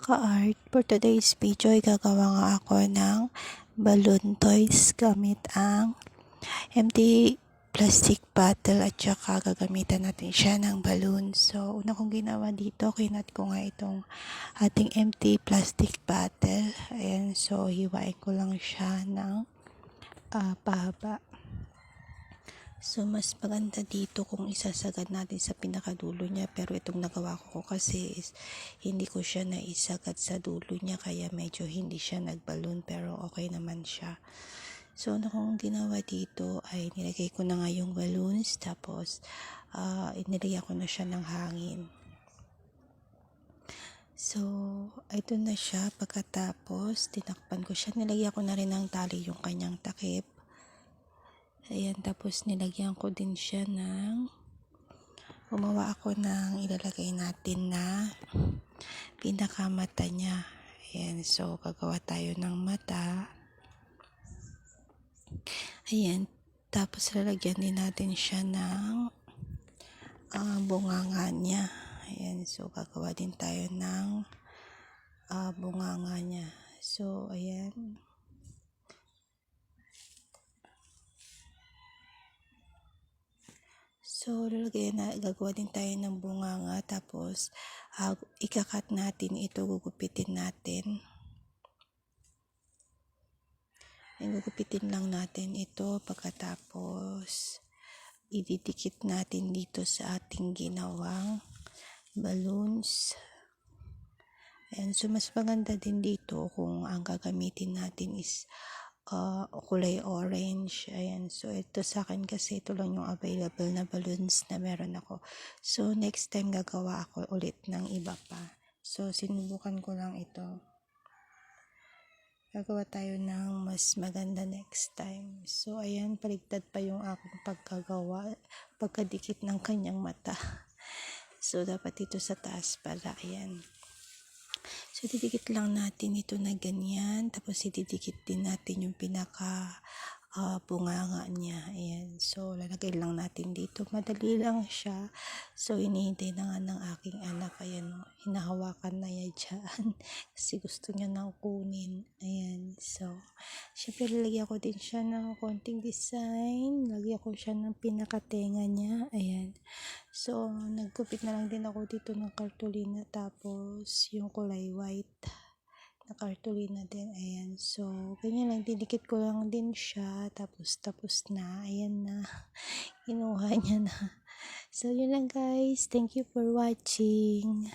ka-art, for today's video ay gagawa nga ako ng balloon toys gamit ang empty plastic bottle at saka gagamitan natin siya ng balloon. So, una kong ginawa dito, kinat ko nga itong ating empty plastic bottle. Ayan, so hiwain ko lang siya ng pahaba. So, mas maganda dito kung isasagad natin sa pinakadulo niya. Pero itong nagawa ko kasi is hindi ko siya naisagad sa dulo niya. Kaya medyo hindi siya nagballoon. Pero okay naman siya. So, ano kong ginawa dito ay nilagay ko na nga yung balloons. Tapos, inilagay ko na siya ng hangin. So, ito na siya. Pagkatapos, tinakpan ko siya. Nilagyan ko na rin ng tali yung kanyang takip. Ayan, tapos nilagyan ko din siya gumawa ako ng ilalagay natin na pinakamata niya. Ayan, so gagawa tayo ng mata. Ayan, tapos lalagyan din natin siya ng bunganga niya. Ayan, so gagawa din tayo ng bunganga niya. So, ayan. So, gagawa din tayo ng bunganga, tapos ikakat natin ito, gugupitin natin. Gugupitin lang natin ito, pagkatapos ididikit natin dito sa ating ginawang balloons. And so, mas maganda din dito kung ang gagamitin natin is kulay orange. Ayan, so ito sa akin kasi ito lang yung available na balloons na meron ako. So next time gagawa ako ulit ng iba pa. So sinubukan ko lang ito. Gagawa tayo ng mas maganda next time. So ayan, paligtad pa yung aking pagkagawa, pagkadikit ng kanyang mata. So dapat dito sa taas pala. Ayan. So, didikit lang natin ito na ganyan. Tapos, ididikit din natin yung pinaka bunganga niya. Ayan. So, lalagay lang natin dito. Madali lang siya. So, hinihintay na nga ng aking anak. Ayan. Hinahawakan na yan dyan. Kasi gusto niya nang kunin. Ayan. So, syempre, lalagyan ko din siya ng konting design. Lagyan ko siya ng pinakatenga niya. Ayan. So, nagkupit na lang din ako dito ng cartolina, tapos yung kulay white na cartolina din. Ayan. So, ganyan lang. Didikit ko lang din siya. Tapos na. Ayan na. Kinuha niya na. So, yun lang guys. Thank you for watching.